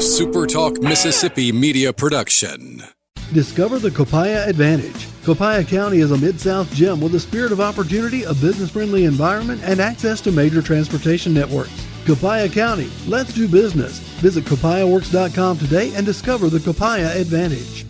SuperTalk Mississippi Media production. Discover the Copiah Advantage. Copiah County is a Mid-South gem with a spirit of opportunity, a business-friendly environment, and access to major transportation networks. Copiah County, let's do business. Visit copiahworks.com today and discover the Copiah Advantage.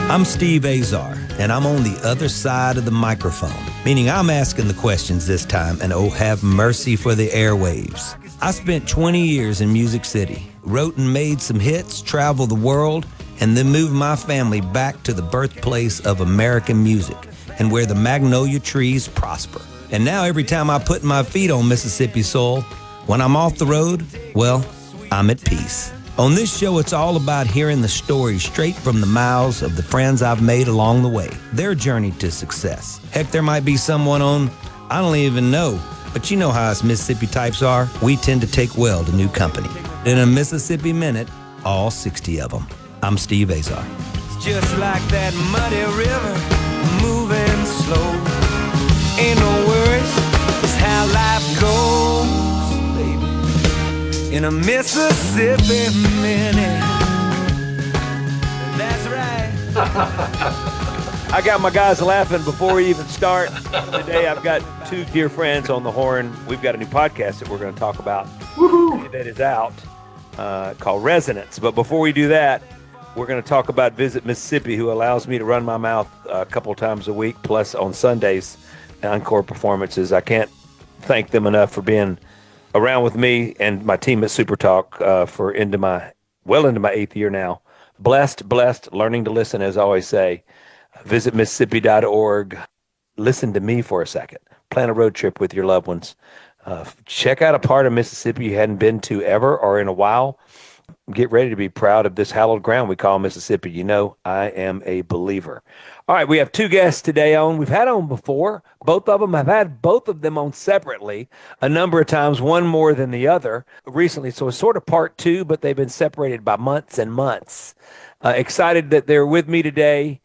I'm Steve Azar, and I'm on the other side of the microphone, meaning I'm asking the questions this time, and oh, have mercy for the airwaves. I spent 20 years in Music City, wrote and made some hits, traveled the world, and then moved my family back to the birthplace of American music and where the magnolia trees prosper. And now every time I put my feet on Mississippi soil, when I'm off the road, well, I'm at peace. On this show, it's all about hearing the stories straight from the mouths of the friends I've made along the way, their journey to success. Heck, there might be someone on, I don't even know, but you know how us Mississippi types are. We tend to take well to new company. In a Mississippi Minute, all 60 of them. I'm Steve Azar. It's just like that muddy river, moving slow. Ain't no worries, it's how life goes, baby. In a Mississippi Minute. That's right. I got my guys laughing before we even start. Today I've got two dear friends on the horn. We've got a new podcast that we're going to talk about. Woohoo! That is out called Resonance. But before we do that, we're going to talk about Visit Mississippi, who allows me to run my mouth a couple times a week, plus on Sundays, encore performances. I can't thank them enough for being around with me and my team at SuperTalk for into my 8th year now. Blessed, learning to listen, as I always say. Visit Mississippi.org. Listen to me for a second. Plan a road trip with your loved ones. Check out a part of Mississippi you hadn't been to ever or in a while. Get ready to be proud of this hallowed ground we call Mississippi. You know, I am a believer. All right, we have two guests today on. We've had on before. Both of them, I've had both of them on separately a number of times, one more than the other recently. So it's sort of part two, but they've been separated by months and months. Excited that they're with me today.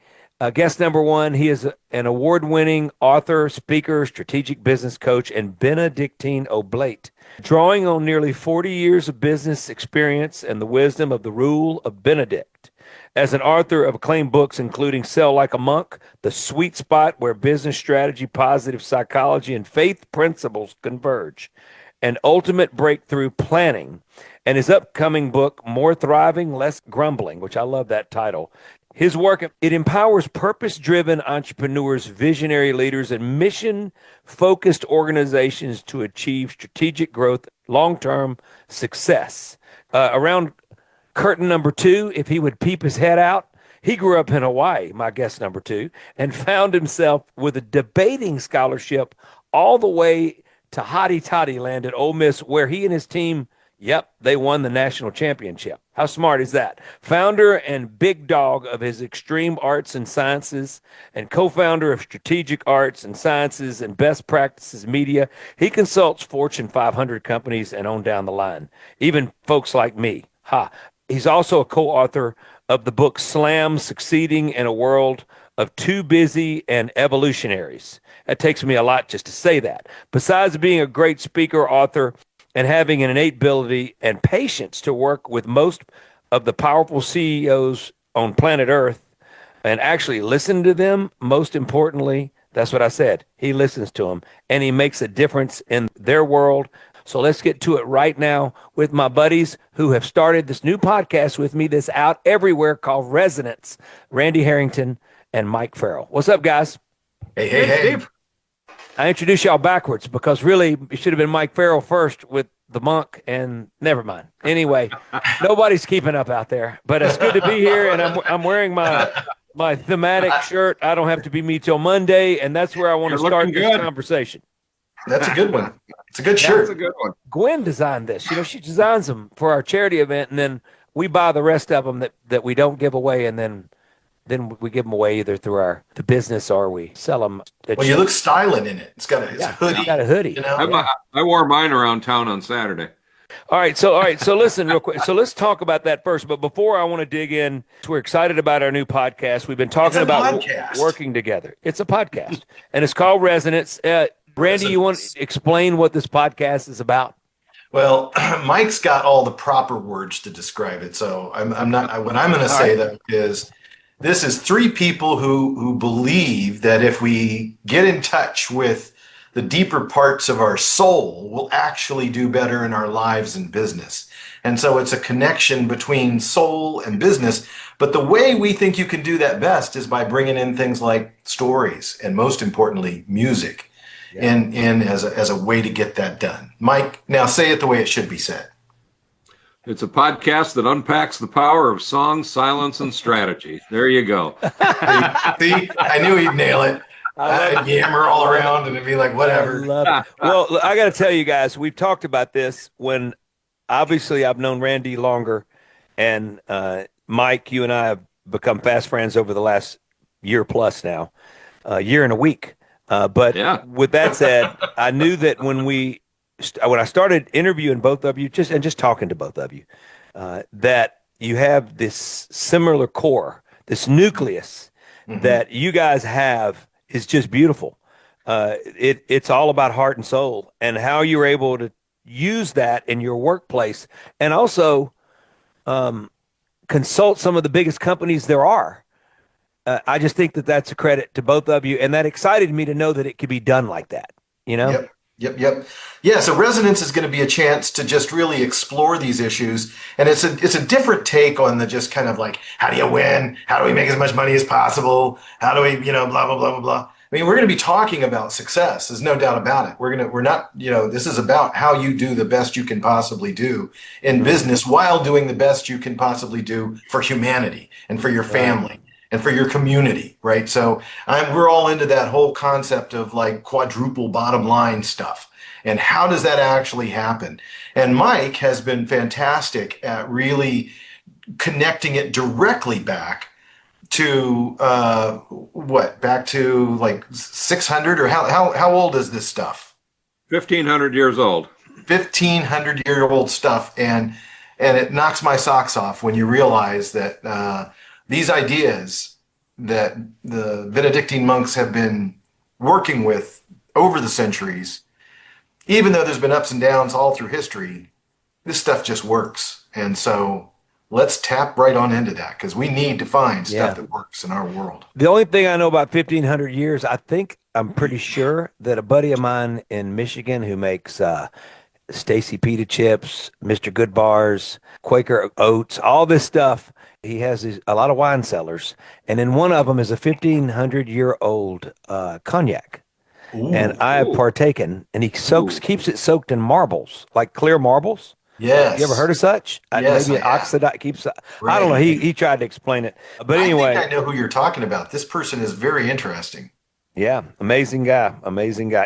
Guest number one, he is an award-winning author, speaker, strategic business coach, and Benedictine Oblate, drawing on nearly 40 years of business experience and the wisdom of the Rule of Benedict. As an author of acclaimed books, including Sell Like a Monk, The Sweet Spot Where Business Strategy, Positive Psychology, and Faith Principles Converge, and Ultimate Breakthrough Planning, and his upcoming book, More Thriving, Less Grumbling, which I love that title. His work, it empowers purpose-driven entrepreneurs, visionary leaders, and mission-focused organizations to achieve strategic growth, long-term success. Around curtain number two, if he would peep his head out, he grew up in Hawaii, my guest number two, and found himself with a debating scholarship all the way to Hotty Toddy land at Ole Miss, where he and his team, they won the national championship. How smart is that? Founder and big dog of his Extreme Arts and Sciences and co-founder of Strategic Arts and Sciences and Best Practices Media. He consults Fortune 500 companies and on down the line, even folks like me. He's also a co-author of the book Slam, Succeeding in a World of Too Busy and Evolutionaries. That takes me a lot just to say that. Besides being a great speaker, author, and having an innate ability and patience to work with most of the powerful CEOs on planet Earth and actually listen to them, most importantly, that's what I said. He listens to them, and he makes a difference in their world. So let's get to it right now with my buddies who have started this new podcast with me that's out everywhere called Resonance, Randy Harrington and Mike Farrell. What's up, guys? Hey. Steve. I introduced y'all backwards because really it should have been Mike Farrell first with the monk, and never mind. Anyway, nobody's keeping up out there, but it's good to be here, and I'm wearing my thematic shirt. I don't have to be me till Monday, and that's where I want to start this conversation. That's a good one. It's a good shirt. That's a good one. Gwen designed this. She designs them for our charity event, and then we buy the rest of them that we don't give away, and then we give them away either through the business or we sell them. Well, you look styling in it. It's a hoodie. It's got a hoodie. You know? I wore mine around town on Saturday. All right. So listen real quick. So let's talk about that first. But before I want to dig in, we're excited about our new podcast. We've been talking about working together. It's a podcast, and it's called Resonance. Randy, you want to explain what this podcast is about? Well, Mike's got all the proper words to describe it. So I'm not, what I'm going to say though is this is three people who believe that if we get in touch with the deeper parts of our soul, we'll actually do better in our lives and business. And so it's a connection between soul and business. But the way we think you can do that best is by bringing in things like stories and, most importantly, music in as a way to get that done. Mike, now say it the way it should be said. It's a podcast that unpacks the power of song, silence, and strategy. There you go. See, I knew he'd nail it. I'd yammer all around and it'd be like, whatever. I love it. Well, I got to tell you guys, we've talked about this when obviously I've known Randy longer, and Mike, you and I have become fast friends over the last year plus now, year and a week. But with that said, I knew that when I started interviewing both of you, just talking to both of you, that you have this similar core, this nucleus that you guys have is just beautiful. It's all about heart and soul, and how you're able to use that in your workplace, and also consult some of the biggest companies there are. I just think that that's a credit to both of you, and that excited me to know that it could be done like that. You know? Yep. Yeah, so Resonance is going to be a chance to just really explore these issues. And it's a different take on the just kind of like, how do you win? How do we make as much money as possible? How do we, blah, blah, blah, blah, blah. I mean, we're going to be talking about success. There's no doubt about it. We're not, this is about how you do the best you can possibly do in business while doing the best you can possibly do for humanity and for your family. And for your community, right? So we're all into that whole concept of like quadruple bottom line stuff. And how does that actually happen? And Mike has been fantastic at really connecting it directly back to back to like 600, or how old is this stuff? 1,500 years old. 1,500-year-old stuff, and it knocks my socks off when you realize that these ideas that the Benedictine monks have been working with over the centuries, even though there's been ups and downs all through history, this stuff just works. And so let's tap right on into that, because we need to find stuff that works in our world. The only thing I know about 1,500 years, I'm pretty sure that a buddy of mine in Michigan who makes Stacy Pita chips, Mr. Good bars, Quaker oats, all this stuff, he has a lot of wine cellars, and in one of them is a 1,500-year-old cognac. Ooh, and I have partaken, and he keeps it soaked in marbles, like clear marbles. Yes. You ever heard of such? Yes, maybe it oxidize. I don't know. He tried to explain it, but anyway, I think I know who you're talking about. This person is very interesting. Yeah, amazing guy.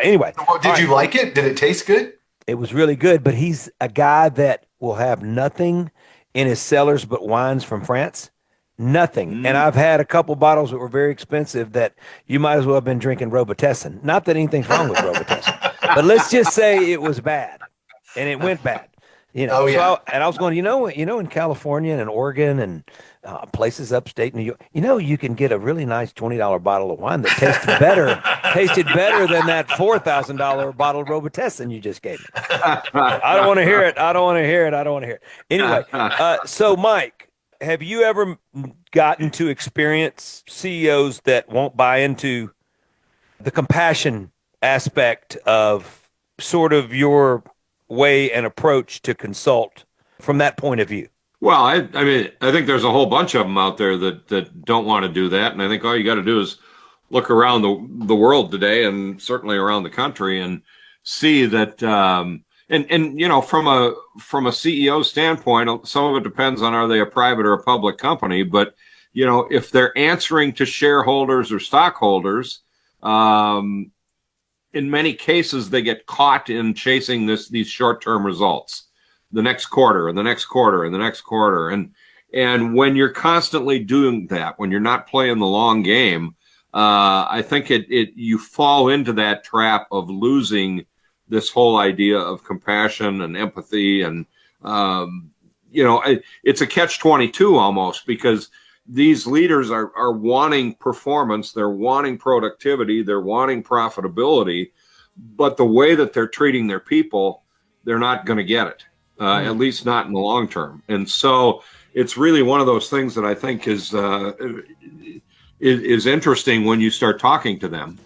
Anyway, did you like it? Did it taste good? It was really good, but he's a guy that will have nothing in his cellars but wines from France. Nothing. And I've had a couple bottles that were very expensive that you might as well have been drinking Robitussin. Not that anything's wrong with Robitussin, but let's just say it was bad, and it went bad. Oh, yeah. So I was going, in California and Oregon and places upstate New York, you can get a really nice $20 bottle of wine that tasted better than that $4,000 bottle of Robitussin you just gave me. I don't want to hear it. Anyway, so Mike, have you ever gotten to experience CEOs that won't buy into the compassion aspect of sort of your way and approach to consult from that point of view? Well, I mean, I think there's a whole bunch of them out there that don't want to do that. And I think all you got to do is look around the world today, and certainly around the country, and see that, from a CEO standpoint, some of it depends on, are they a private or a public company? But, if they're answering to shareholders or stockholders, in many cases, they get caught in chasing these short-term results. The next quarter and the next quarter and the next quarter. And when you're constantly doing that, when you're not playing the long game, I think you fall into that trap of losing this whole idea of compassion and empathy. And, it's a catch-22 almost, because these leaders are wanting performance, they're wanting productivity, they're wanting profitability, but the way that they're treating their people they're not going to get it, at least not in the long term. And so it's really one of those things that I think is interesting when you start talking to them.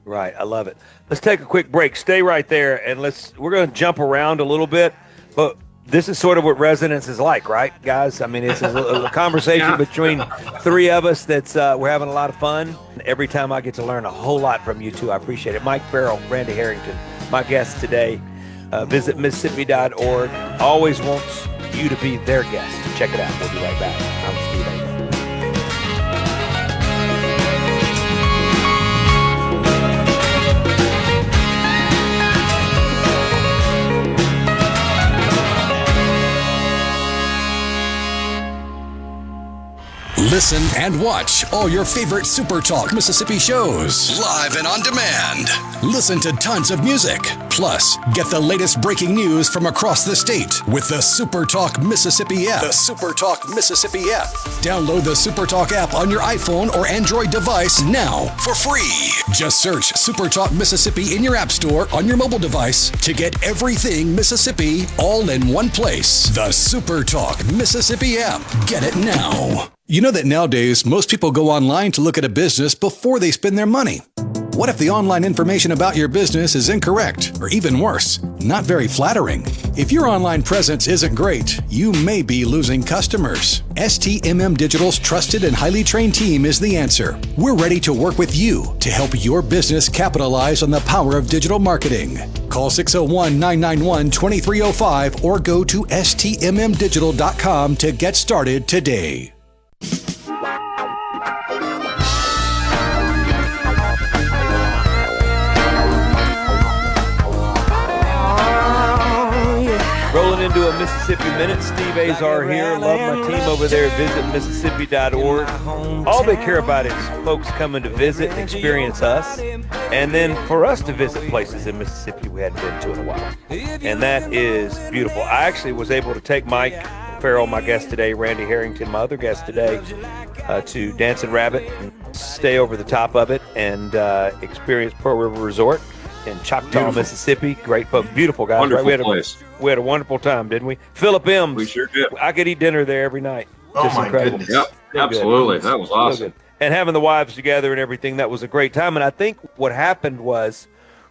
Right. I love it. Let's take a quick break. Stay right there, and we're going to jump around a little bit, but this is sort of what Resonance is like, right, guys? I mean, it's a conversation between three of us that's we're having a lot of fun. Every time I get to learn a whole lot from you two, I appreciate it. Mike Farrell, Randy Harrington, my guest today. Visit Mississippi.org. Always wants you to be their guest. Check it out. We'll be right back. I'm Steve Azar. Listen and watch all your favorite SuperTalk Mississippi shows live and on demand. Listen to tons of music. Plus, get the latest breaking news from across the state with the SuperTalk Mississippi app. The SuperTalk Mississippi app. Download the SuperTalk app on your iPhone or Android device now for free. Just search SuperTalk Mississippi in your app store on your mobile device to get everything Mississippi all in one place. The SuperTalk Mississippi app. Get it now. You know that nowadays, most people go online to look at a business before they spend their money. What if the online information about your business is incorrect, or even worse, not very flattering? If your online presence isn't great, you may be losing customers. STMM Digital's trusted and highly trained team is the answer. We're ready to work with you to help your business capitalize on the power of digital marketing. Call 601-991-2305 or go to stmmdigital.com to get started today. Rolling into a Mississippi Minute. Steve Azar here. Love my team over there. Visit Mississippi.org. All they care about is folks coming to visit and experience us, and then for us to visit places in Mississippi we hadn't been to in a while. And that is beautiful. I actually was able to take Mike Farrell, my guest today, Randy Harrington, my other guest today, to Dancing Rabbit and stay over the top of it and experience Pearl River Resort in Choctaw, Mississippi. Great folks, beautiful guys. Wonderful right? place. We had a wonderful time, didn't we? Philip M's. We sure did. I could eat dinner there every night. Oh, Just my incredible. goodness. Yep, absolutely. That was awesome. And having the wives together and everything, that was a great time. And I think what happened was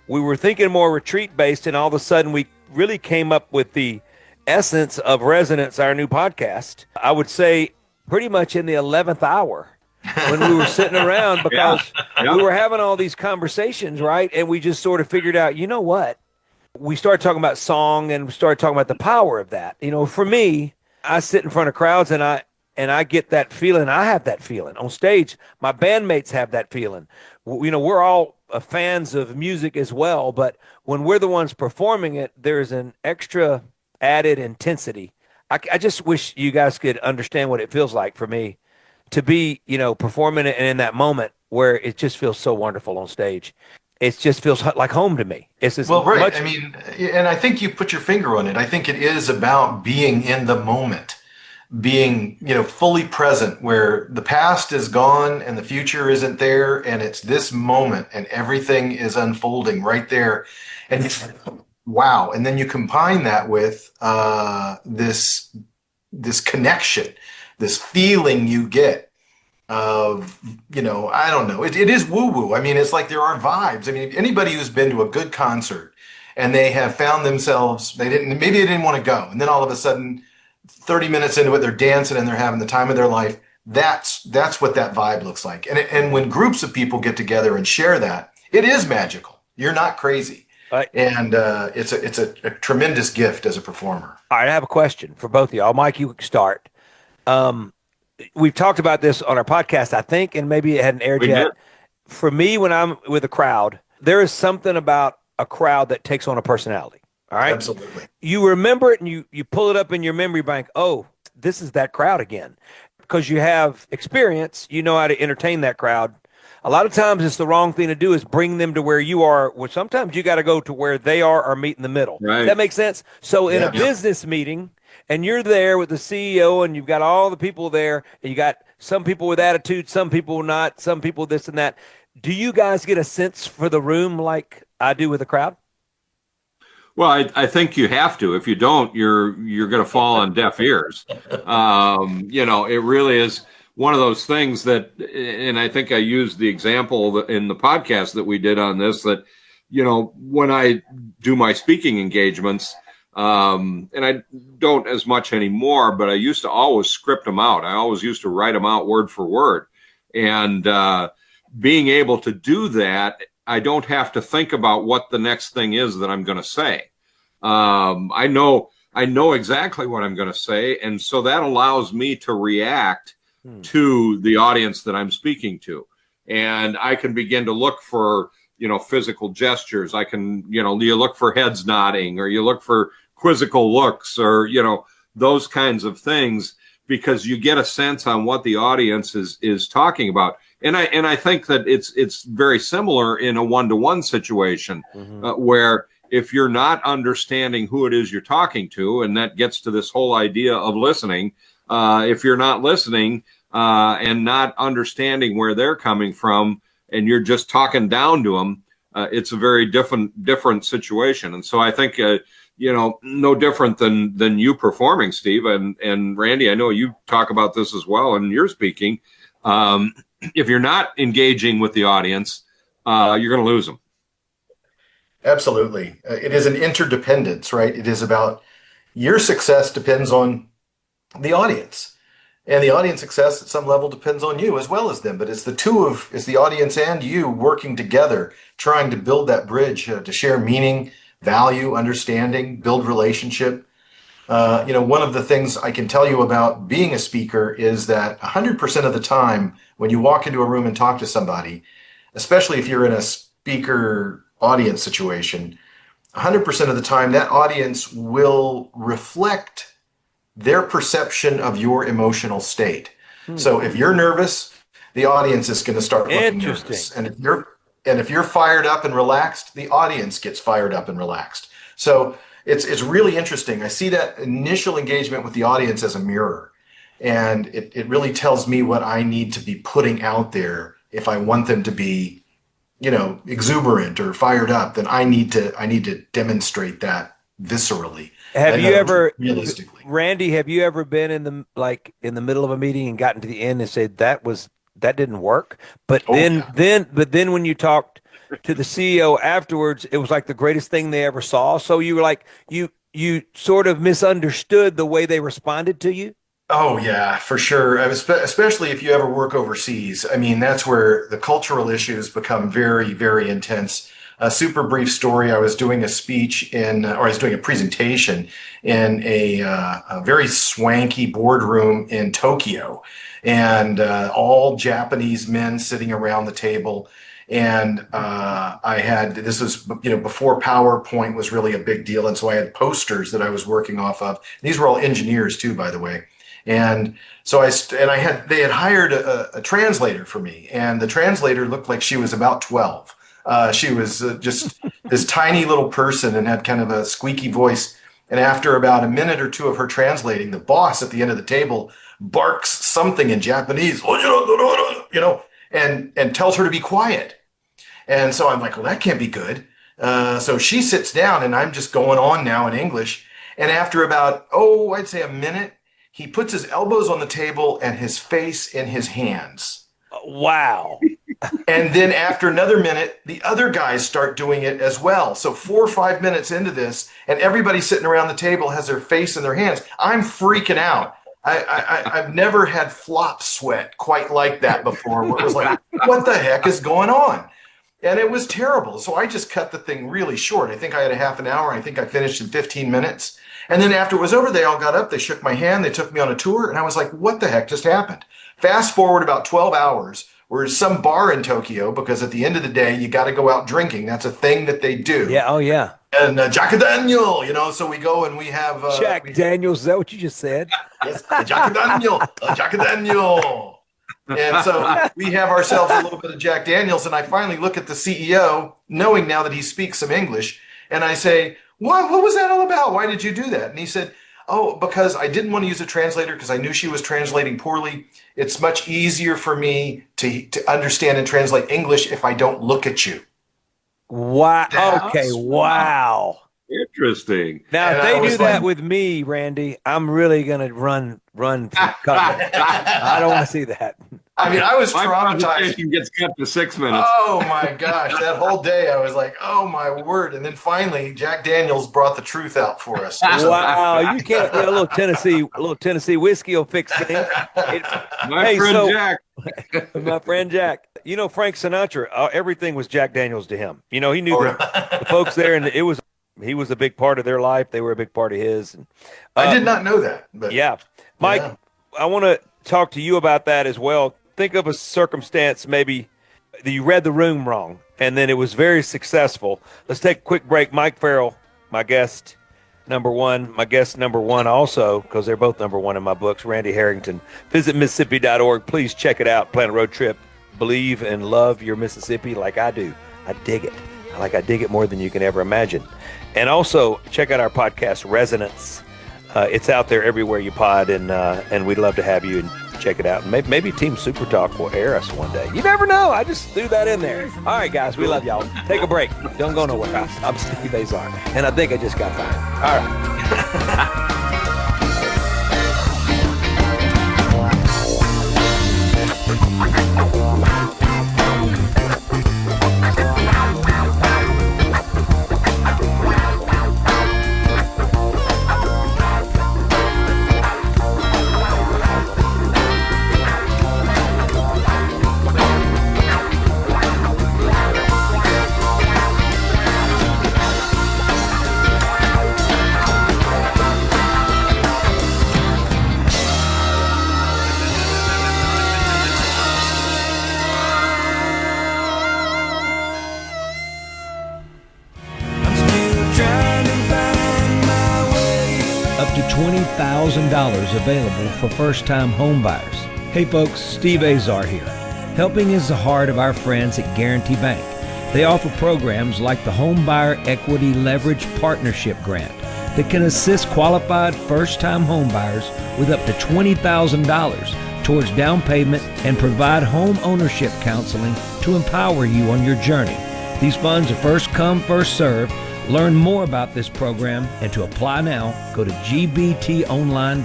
we were thinking more retreat-based, and all of a sudden we really came up with the essence of Resonance, our new podcast. I would say pretty much in the 11th hour when we were sitting around because we were having all these conversations, right? And we just sort of figured out, you know what? We started talking about song and we started talking about the power of that. You know, for me, I sit in front of crowds and I get that feeling. I have that feeling on stage. My bandmates have that feeling. You know, we're all fans of music as well, but when we're the ones performing it, there's an extra added intensity. I just wish you guys could understand what it feels like for me to be, you know, performing it and in that moment where it just feels so wonderful on stage. It just feels like home to me. It's as Well, right. much. I mean, and I think you put your finger on it. I think it is about being in the moment, being, you know, fully present where the past is gone and the future isn't there. And it's this moment and everything is unfolding right there. And wow. And then you combine that with this connection, this feeling you get of, you know, I don't know. It is woo-woo. I mean, it's like there are vibes. I mean, anybody who's been to a good concert and they have found themselves, maybe they didn't want to go. And then all of a sudden, 30 minutes into it, they're dancing and they're having the time of their life. That's what that vibe looks like. And when groups of people get together and share that, it is magical. You're not crazy. And it's a tremendous gift as a performer. All right, I have a question for both of y'all. Mike, you can start. We've talked about this on our podcast, I think, and maybe it hadn't aired yet. For me, when I'm with a crowd, there is something about a crowd that takes on a personality. All right? Absolutely. You remember it and you pull it up in your memory bank. Oh, this is that crowd again. Because you have experience, you know how to entertain that crowd. A lot of times it's the wrong thing to do is bring them to where you are. Well, sometimes you got to go to where they are or meet in the middle. Right. Does that make sense? So in a business meeting, and you're there with the CEO and you've got all the people there, and you got some people with attitude, some people not, some people this and that. Do you guys get a sense for the room like I do with the crowd? Well, I think you have to. If you don't, you're going to fall on deaf ears. It really is one of those things that, and I think I used the example in the podcast that we did on this, that, when I do my speaking engagements, and I don't as much anymore, but I used to always script them out. I always used to write them out word for word. And being able to do that, I don't have to think about what the next thing is that I'm going to say. I know exactly what I'm going to say. And so that allows me to react to the audience that I'm speaking to. And I can begin to look for, physical gestures. I can, you look for heads nodding, or you look for quizzical looks, or, those kinds of things, because you get a sense on what the audience is talking about. And I think that it's very similar in a one-to-one situation, where if you're not understanding who it is you're talking to, and that gets to this whole idea of listening, if you're not listening and not understanding where they're coming from, and you're just talking down to them, it's a very different situation. And so I think, no different than you performing, Steve, and Randy, I know you talk about this as well, and you're speaking. If you're not engaging with the audience, you're going to lose them. Absolutely. It is an interdependence, right? It is about your success depends on the audience. And the audience success at some level depends on you as well as them. But it's the audience and you working together, trying to build that bridge to share meaning, value, understanding, build relationship. One of the things I can tell you about being a speaker is that 100% of the time when you walk into a room and talk to somebody, especially if you're in a speaker audience situation, 100% of the time that audience will reflect their perception of your emotional state. So if you're nervous, the audience is going to start looking nervous. And if you're fired up and relaxed, the audience gets fired up and relaxed. So it's really interesting. I see that initial engagement with the audience as a mirror, and it really tells me what I need to be putting out there. If I want them to be, exuberant or fired up, then I need to demonstrate that viscerally. Have you ever, realistically, Randy? Have you ever been in the middle of a meeting and gotten to the end and said that didn't work? But then when you talked to the CEO afterwards, it was like the greatest thing they ever saw. So you were like, you sort of misunderstood the way they responded to you. Oh yeah, for sure. Especially if you ever work overseas. I mean, that's where the cultural issues become very, very intense. A super brief story. I was doing a speech I was doing a presentation in a very swanky boardroom in Tokyo, and all Japanese men sitting around the table. And this was, before PowerPoint was really a big deal. And so I had posters that I was working off of. These were all engineers too, by the way. And so they had hired a translator for me, and the translator looked like she was about 12. She was just this tiny little person and had kind of a squeaky voice. And after about a minute or two of her translating, the boss at the end of the table barks something in Japanese, and tells her to be quiet. And so I'm like, well, that can't be good. So she sits down, and I'm just going on now in English. And after about, I'd say a minute, he puts his elbows on the table and his face in his hands. Wow. And then after another minute, the other guys start doing it as well. So 4 or 5 minutes into this, and everybody sitting around the table has their face in their hands. I'm freaking out. I've never had flop sweat quite like that before, where it was like, what the heck is going on? And it was terrible. So I just cut the thing really short. I think I had a half an hour. I think I finished in 15 minutes. And then after it was over, they all got up, they shook my hand, they took me on a tour, and I was like, what the heck just happened? Fast forward about 12 hours, we're at some bar in Tokyo, because at the end of the day, you got to go out drinking. That's a thing that they do. Yeah, oh yeah. And Jack Daniel, so we go and we have... Jack Daniels, is that what you just said? Yes, Jack Daniel, Jack Daniel. And so we have ourselves a little bit of Jack Daniels, and I finally look at the CEO, knowing now that he speaks some English, and I say, what was that all about? Why did you do that? And he said, because I didn't want to use a translator because I knew she was translating poorly. It's much easier for me to understand and translate English if I don't look at you. Wow. Okay. Wow. Interesting. Now, And if I they was do that like- with me, Randy, I'm really going to run for cover. I don't want to see that. I mean, I was My traumatized. presentation gets cut to 6 minutes. Oh my gosh, that whole day I was like, oh my word. And then finally Jack Daniels brought the truth out for us. Wow, you can't. A little Tennessee whiskey will fix things. My friend Jack. My friend Jack. You know, Frank Sinatra. Everything was Jack Daniels to him. You know, he knew Oh, the folks there, and he was a big part of their life. They were a big part of his. And, I did not know that. But yeah, Mike, yeah. I want to talk to you about that as well. Think of a circumstance maybe that you read the room wrong, and then it was very successful. Let's take a quick break. Mike Farrell, my guest number one also, because they're both number one in my books, Randy Harrington. Visit Mississippi.org. Please check it out. Plan a road trip. Believe and love your Mississippi like I do. I dig it. I dig it more than you can ever imagine. And also check out our podcast, Resonance. It's out there everywhere you pod, and we'd love to have you and check it out. And maybe Team Super Talk will air us one day. You never know. I just threw that in there. All right, guys, we love y'all. Take a break. Don't go nowhere. I'm Steve Azar, and I think I just got fired. All right. $20,000 available for first-time home buyers. Hey folks, Steve Azar here. Helping is the heart of our friends at Guarantee Bank. They offer programs like the Home Buyer Equity Leverage Partnership Grant that can assist qualified first-time home buyers with up to $20,000 towards down payment and provide home ownership counseling to empower you on your journey. These funds are first come, first served. Learn more about this program and to apply now, go to gbtonline.com.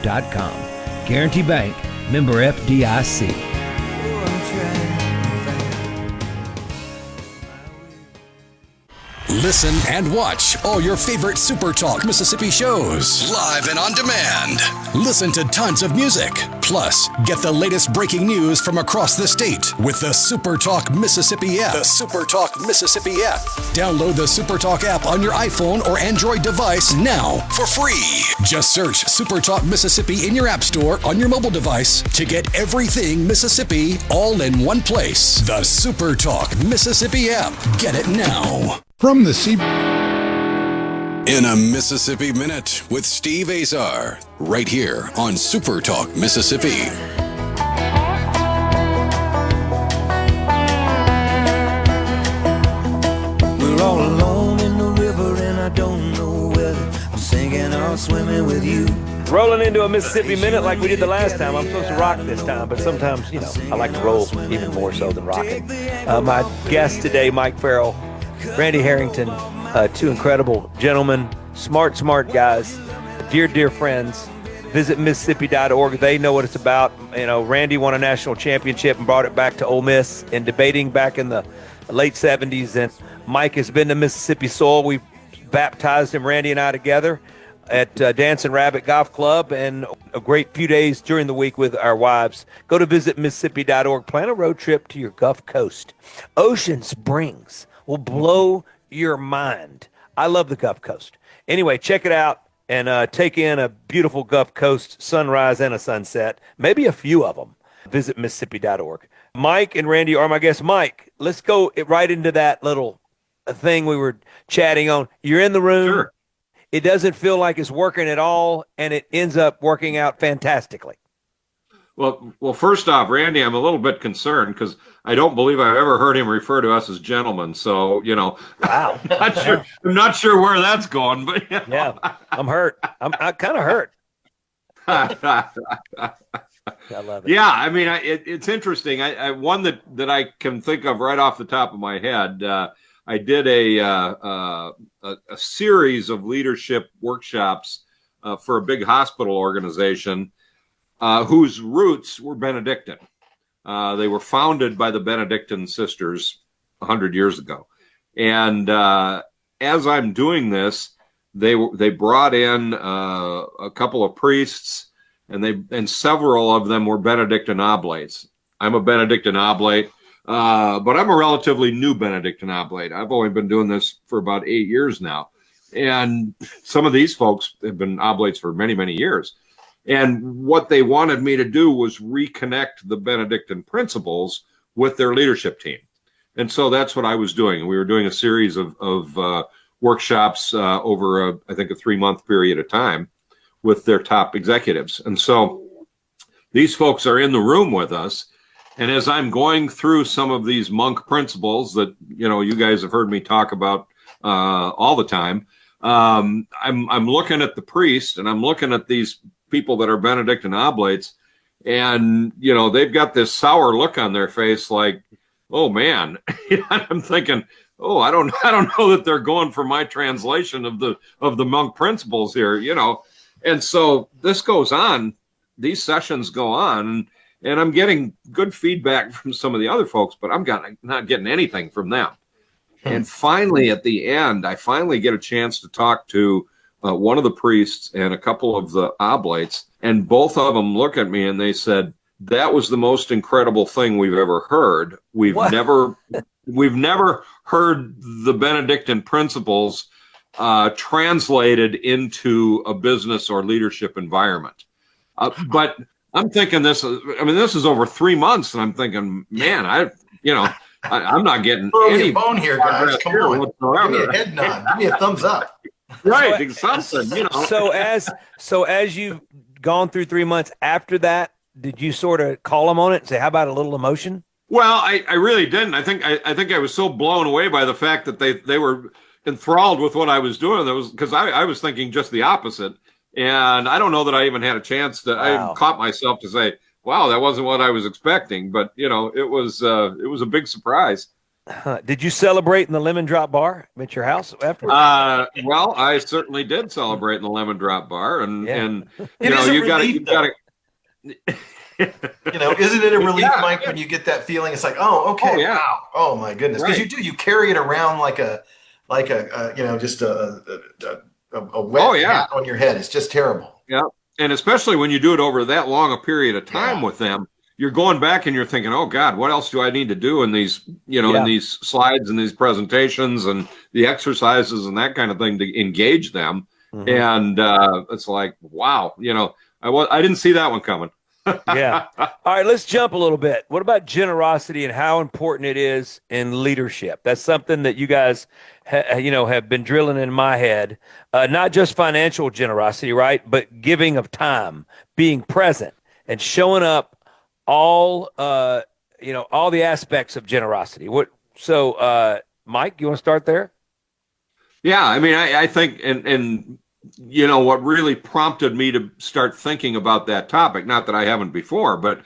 Guarantee Bank, member FDIC. Listen and watch all your favorite SuperTalk Mississippi shows live and on demand. Listen to tons of music. Plus, get the latest breaking news from across the state with the SuperTalk Mississippi app. The SuperTalk Mississippi app. Download the SuperTalk app on your iPhone or Android device now for free. Just search SuperTalk Mississippi in your app store on your mobile device to get everything Mississippi all in one place. The SuperTalk Mississippi app. Get it now. From the sea. In a Mississippi Minute with Steve Azar, right here on Super Talk Mississippi. We're all alone in the river and I don't know whether I'm sinking or swimming with you. Rolling into a Mississippi Minute like we did the last time. I'm supposed to rock this time, but sometimes, I like to roll even more so than rocking. My guest today, Mike Farrell, Randy Harrington, two incredible gentlemen, smart guys, dear friends. Visit Mississippi.org. They know what it's about. Randy won a national championship and brought it back to Ole Miss in debating back in the late 70s. And Mike has been to Mississippi soil. We baptized him, Randy and I, together at Dancing Rabbit Golf Club, and a great few days during the week with our wives. Go to visit Mississippi.org. Plan a road trip to your Gulf Coast. Ocean Springs will blow your mind. I love the Gulf Coast. Anyway, check it out and take in a beautiful Gulf Coast sunrise and a sunset, maybe a few of them. Visit Mississippi.org. Mike and Randy are my guests. Mike, let's go right into that little thing we were chatting on. You're in the room. Sure. It doesn't feel like it's working at all, and it ends up working out fantastically. Well, first off, Randy, I'm a little bit concerned because I don't believe I've ever heard him refer to us as gentlemen. So, Wow. I'm not sure where that's going, but Yeah, I'm hurt. I'm kind of hurt. I love it. Yeah, I mean, it's interesting. One that I can think of right off the top of my head. I did a series of leadership workshops for a big hospital organization whose roots were Benedictine. They were founded by the Benedictine sisters 100 years ago. And as I'm doing this, they brought in a couple of priests, and several of them were Benedictine oblates. I'm a Benedictine oblate, but I'm a relatively new Benedictine oblate. I've only been doing this for about 8 years now. And some of these folks have been oblates for many, many years. And what they wanted me to do was reconnect the Benedictine principles with their leadership team. And so that's what I was doing. We were doing a series of workshops over, I think, a 3-month period of time with their top executives. And so these folks are in the room with us. And as I'm going through some of these monk principles that, you guys have heard me talk about all the time, I'm looking at the priest, and I'm looking at these people that are Benedictine oblates, and they've got this sour look on their face, like, oh man. I'm thinking, oh, I don't know that they're going for my translation of the monk principles here, And so this goes on, these sessions go on, and I'm getting good feedback from some of the other folks, but I'm not getting anything from them. And finally, at the end, I finally get a chance to talk to one of the priests and a couple of the oblates, and both of them look at me and they said, "That was the most incredible thing we've ever heard. We've never heard the Benedictine principles translated into a business or leadership environment." But I'm thinking this is over 3 months, and I'm thinking, man, I'm not getting any bone here, guys. Come on, whatsoever. Give me a head nod. Give me a thumbs up. Right, something. So as you've gone through 3 months after that, did you sort of call them on it and say, "How about a little emotion"? Well, I really didn't. I think I was so blown away by the fact that they were enthralled with what I was doing. That was because I was thinking just the opposite, and I don't know that I even had a chance to. Wow. I caught myself to say, "Wow, that wasn't what I was expecting," but it was a big surprise. Did you celebrate in the Lemon Drop Bar at your house afterwards? Well, I certainly did celebrate in the Lemon Drop Bar, and you got to. Isn't it a relief, Mike, when you get that feeling? It's like, oh, okay, wow, oh my goodness, because you carry it around like a just a wet hat on your head. It's just terrible. Yeah, and especially when you do it over that long a period of time with them. You're going back and you're thinking, oh God, what else do I need to do in these, in these slides and these presentations and the exercises and that kind of thing to engage them. Mm-hmm. And it's like, wow, I didn't see that one coming. Yeah. All right, let's jump a little bit. What about generosity and how important it is in leadership? That's something that you guys, have been drilling in my head. Not just financial generosity, right? But giving of time, being present, and showing up. All the aspects of generosity. So, Mike, you want to start there? Yeah, I think, and what really prompted me to start thinking about that topic, not that I haven't before, but,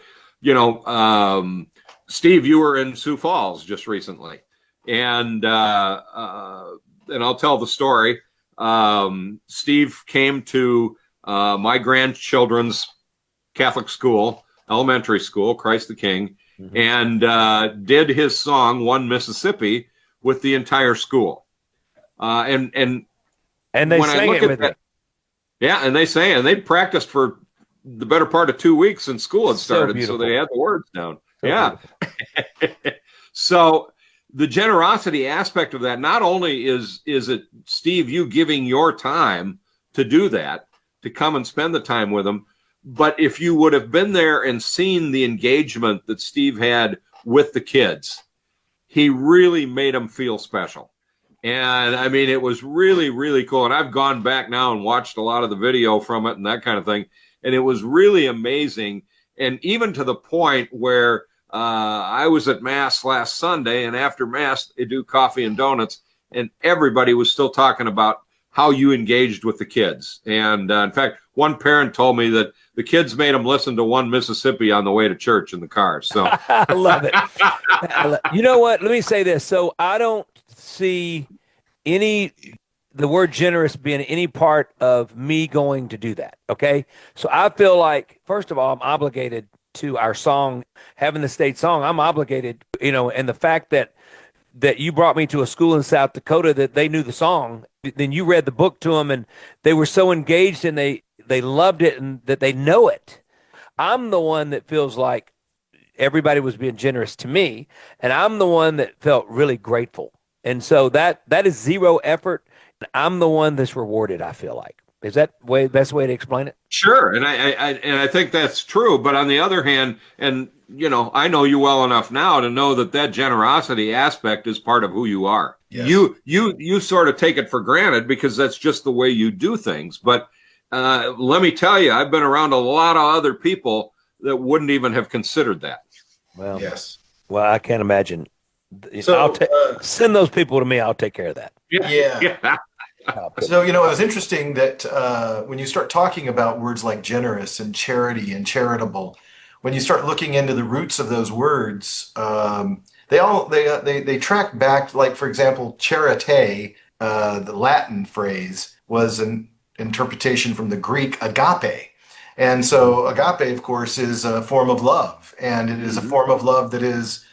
Steve, you were in Sioux Falls just recently, and I'll tell the story. Steve came to my grandchildren's Catholic school, elementary school, Christ the King, and did his song "One Mississippi" with the entire school. And they sang it with it. Yeah, and they sang it. And they practiced for the better part of 2 weeks since school had started, so they had the words down. So the generosity aspect of that, not only is it, Steve, you giving your time to do that, to come and spend the time with them, but if you would have been there and seen the engagement that Steve had with the kids, he really made them feel special. And it was really, really cool. And I've gone back now and watched a lot of the video from it and that kind of thing. And it was really amazing. And even to the point where I was at Mass last Sunday, and after Mass, they do coffee and donuts, and everybody was still talking about how you engaged with the kids. And in fact, one parent told me that the kids made them listen to One Mississippi on the way to church in the car. So I love it. You know what? Let me say this. So I don't see the word generous being any part of me going to do that. Okay. So I feel like, first of all, I'm obligated to our song, having the state song. I'm obligated, and the fact that you brought me to a school in South Dakota that they knew the song, then you read the book to them and they were so engaged and they loved it and that they know it. I'm the one that feels like everybody was being generous to me, and I'm the one that felt really grateful. And so that is zero effort. I'm the one that's rewarded, I feel like. Is that best way to explain it? Sure, and I think that's true. But on the other hand, and I know you well enough now to know that generosity aspect is part of who you are. Yes. You sort of take it for granted because that's just the way you do things. But let me tell you, I've been around a lot of other people that wouldn't even have considered that. Well, yes. Well, I can't imagine. So send those people to me. I'll take care of that. Yeah. So, it was interesting that when you start talking about words like generous and charity and charitable, when you start looking into the roots of those words, they track back. Like, for example, charite, the Latin phrase, was an interpretation from the Greek agape. And so agape, of course, is a form of love, and it is a form of love that is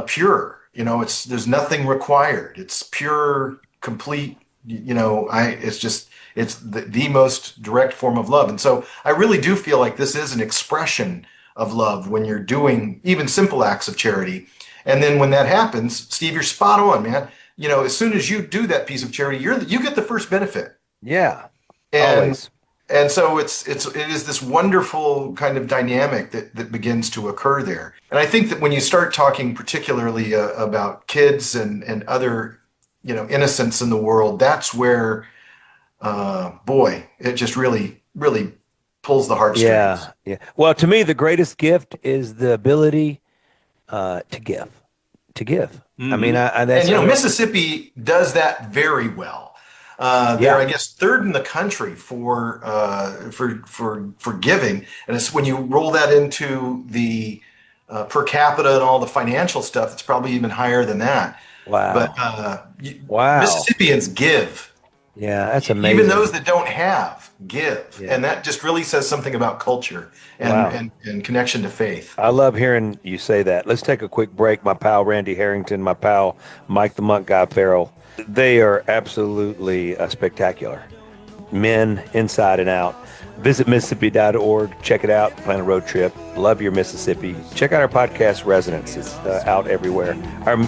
pure. There's nothing required. It's pure, complete. It's the most direct form of love. And so I really do feel like this is an expression of love when you're doing even simple acts of charity. And then when that happens, Steve, you're spot on, man. As soon as you do that piece of charity, you get the first benefit. Yeah. Always. And so it is this wonderful kind of dynamic that begins to occur there. And I think that when you start talking particularly about kids and other innocence in the world, that's where, it just really, really pulls the heartstrings. Yeah. Well, to me, the greatest gift is the ability to give. Mm-hmm. I mean, Mississippi does that very well. They're, I guess, third in the country for giving, and it's when you roll that into the per capita and all the financial stuff, it's probably even higher than that. Wow! But Mississippians give. Yeah, that's amazing. Even those that don't have give, and that just really says something about culture and connection to faith. I love hearing you say that. Let's take a quick break. My pal Randy Harrington, my pal Mike the Monk Guy Farrell. They are absolutely spectacular. Men inside and out. Visit Mississippi.org. Check it out. Plan a road trip. Love your Mississippi. Check out our podcast, Resonance. It's out everywhere. Our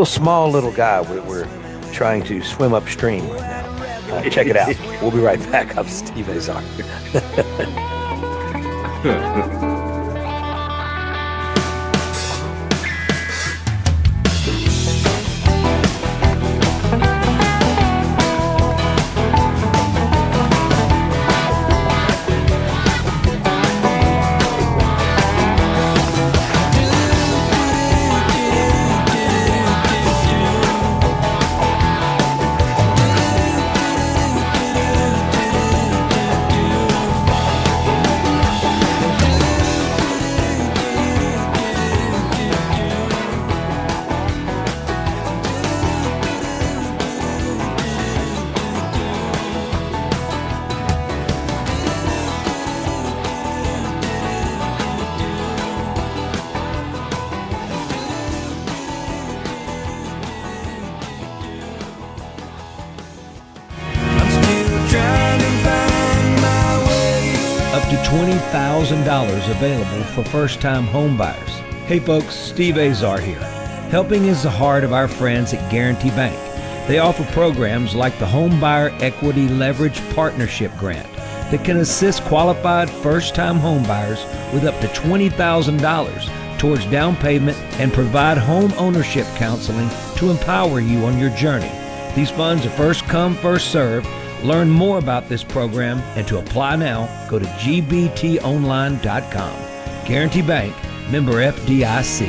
small little guy, we're trying to swim upstream right now. Check it out. We'll be right back. I'm Steve Azar. $20,000 available for first-time home buyers. Hey folks, Steve Azar here. Helping is the heart of our friends at Guarantee Bank. They offer programs like the Home Buyer Equity Leverage Partnership Grant that can assist qualified first-time home buyers with up to $20,000 towards down payment and provide home ownership counseling to empower you on your journey. These funds are first come, first served. Learn more about this program and to apply now, go to gbtonline.com. Guarantee Bank, member FDIC.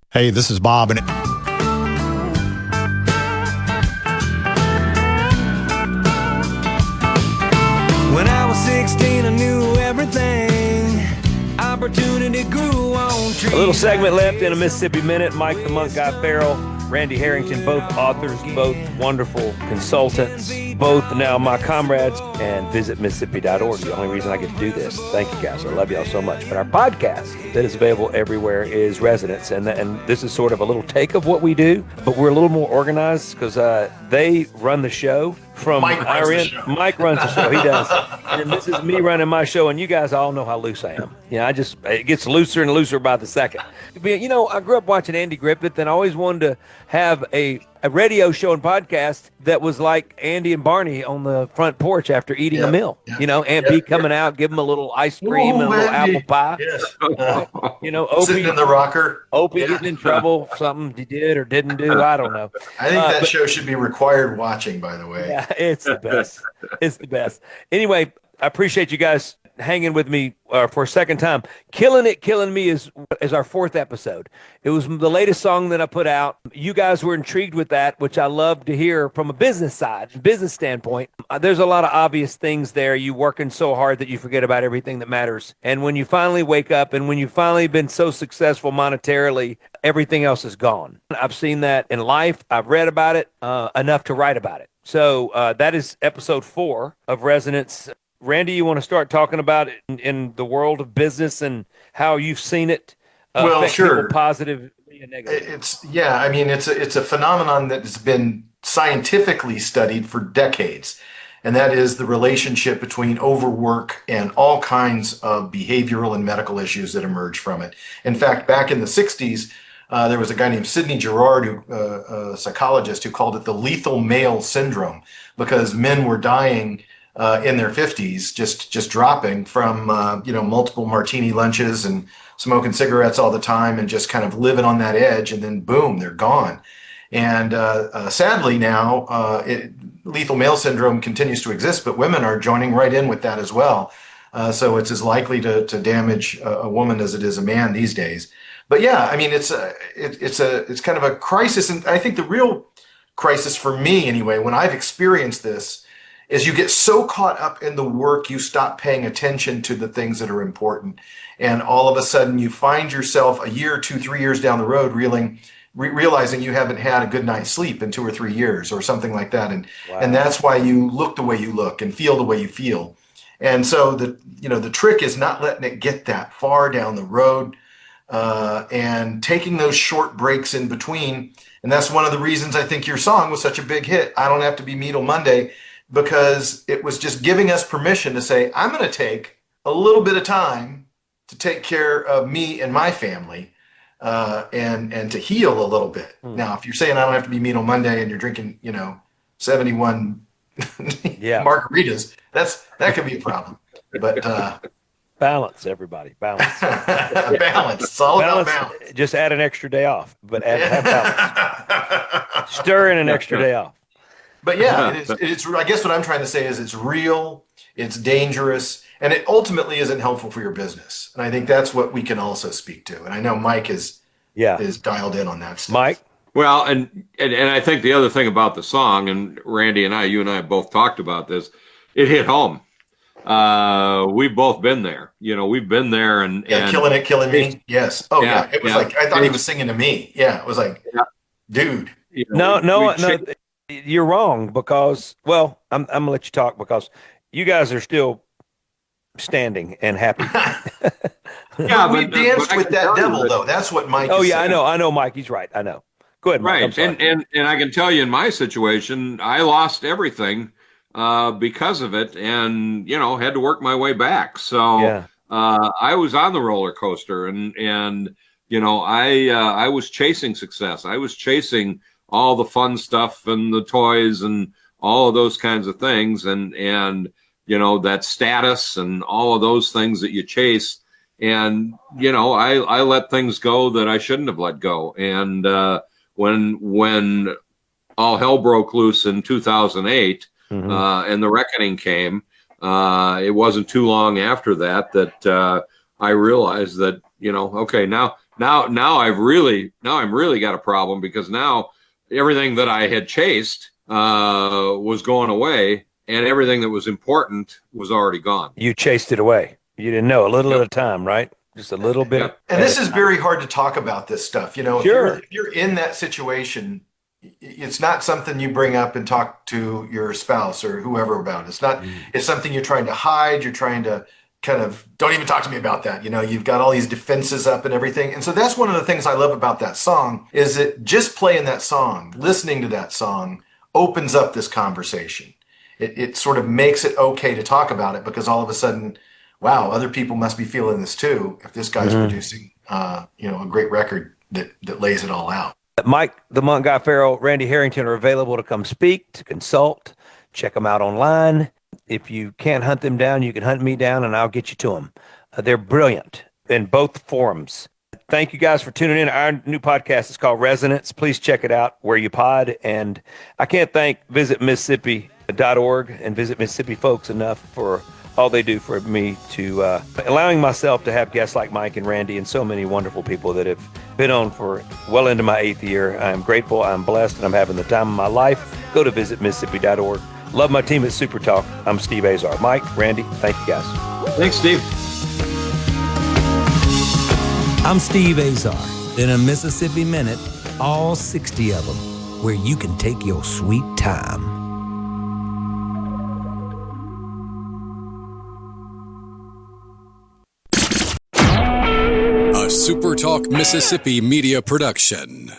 Hey, this is Bob. And when I was 16, I knew everything. Opportunity grew on trees. street. A little segment left in a Mississippi Minute. Mike the Monk Guy Farrell, Randy Harrington, both authors, both wonderful consultants, both now my comrades, and visit Mississippi.org. The only reason I get to do this. Thank you guys. I love y'all so much. But our podcast that is available everywhere is Resonance. And this is sort of a little take of what we do, but we're a little more organized because they run the show. From our end, Mike runs the show. He does. And this is me running my show, and you guys all know how loose I am. It gets looser and looser by the second. I grew up watching Andy Griffith, and I always wanted to have a radio show and podcast that was like Andy and Barney on the front porch after eating a meal. Aunt B coming out, give them a little ice cream and a little apple pie. Yes. Opie sitting in the rocker. Opie getting in trouble, something he did or didn't do. I don't know. I think that show should be required watching, by the way. Yeah, it's the best. It's the best. Anyway, I appreciate you guys hanging with me for a second time. Killing Me is our fourth episode. It was the latest song that I put out. You guys were intrigued with that, which I love to hear from a business standpoint. There's a lot of obvious things there. You working so hard that you forget about everything that matters. And when you finally wake up and when you've finally been so successful monetarily, everything else is gone. I've seen that in life. I've read about it enough to write about it. So that is episode 4 of Resonance. Randy, you want to start talking about it in the world of business and how you've seen it affect people positively and negatively? It's a phenomenon that has been scientifically studied for decades, and that is the relationship between overwork and all kinds of behavioral and medical issues that emerge from it. In fact, back in the 60s, there was a guy named Sidney Girard, a psychologist, who called it the lethal male syndrome, because men were dying in their 50s, just dropping from multiple martini lunches and smoking cigarettes all the time and just kind of living on that edge, and then boom, they're gone. And sadly now, lethal male syndrome continues to exist, but women are joining right in with that as well. So it's as likely to damage a woman as it is a man these days. But yeah, it's kind of a crisis, and I think the real crisis for me anyway, when I've experienced this, is you get so caught up in the work, you stop paying attention to the things that are important. And all of a sudden you find yourself a year, 2, 3 years down the road realizing you haven't had a good night's sleep in 2 or 3 years or something like that. And that's why you look the way you look and feel the way you feel. And so the trick is not letting it get that far down the road and taking those short breaks in between. And that's one of the reasons I think your song was such a big hit. I Don't Have to Be Me Till Monday, because it was just giving us permission to say, I'm going to take a little bit of time to take care of me and my family and to heal a little bit. Now, if you're saying I don't have to be me till Monday and you're drinking, 71 margaritas, that could be a problem. But balance, everybody. Balance. Balance. It's all about balance. Just add an extra day off, but have balance. Stir in an extra day off. But yeah, it's. I guess what I'm trying to say is it's real, it's dangerous, and it ultimately isn't helpful for your business. And I think that's what we can also speak to. And I know Mike is dialed in on that stuff. Mike? Well, and I think the other thing about the song, and Randy and you and I both talked about this, it hit home. We've both been there. We've been there and killing me. Yes. Oh yeah. It was like I thought he was singing to me. Yeah. It was like, dude. No. You're wrong because, well, I'm gonna let you talk because you guys are still standing and happy. Yeah, we danced with that devil though. That's what Mike. Oh is yeah, saying. I know, Mike. He's right. I know. Go ahead, Mike. Right, and I can tell you in my situation, I lost everything because of it, and had to work my way back. So I was on the roller coaster, and I was chasing success. I was chasing all the fun stuff and the toys and all of those kinds of things, and that status and all of those things that you chase. And I let things go that I shouldn't have let go. And when all hell broke loose in 2008 and the reckoning came, it wasn't too long after that I realized that okay, now I'm really got a problem, because now everything that I had chased was going away, and everything that was important was already gone. You chased it away. You didn't know, a little at a time, right? Just a little bit. And this is very hard to talk about this stuff. Sure. If you're in that situation, it's not something you bring up and talk to your spouse or whoever about. It's something you're trying to hide. You're trying to kind of, don't even talk to me about that. You've got all these defenses up and everything. And so that's one of the things I love about that song is that just playing that song, listening to that song opens up this conversation. It sort of makes it okay to talk about it because all of a sudden, wow, other people must be feeling this too. If this guy's producing, a great record that lays it all out. Mike, the Monk Guy Farrell, Randy Harrington are available to come speak, to consult. Check them out online. If you can't hunt them down, you can hunt me down and I'll get you to them. They're brilliant in both forums. Thank you guys for tuning in. Our new podcast is called Resonance. Please check it out where you pod. And I can't thank Visit Mississippi.org and Visit Mississippi folks enough for all they do for me to allowing myself to have guests like Mike and Randy and so many wonderful people that have been on for well into my 8th year. I'm grateful, I'm blessed, and I'm having the time of my life. Go to visitmississippi.org. Love my team at SuperTalk. I'm Steve Azar. Mike, Randy, thank you guys. Thanks, Steve. I'm Steve Azar. In a Mississippi Minute, all 60 of them, where you can take your sweet time. A SuperTalk Mississippi Media production.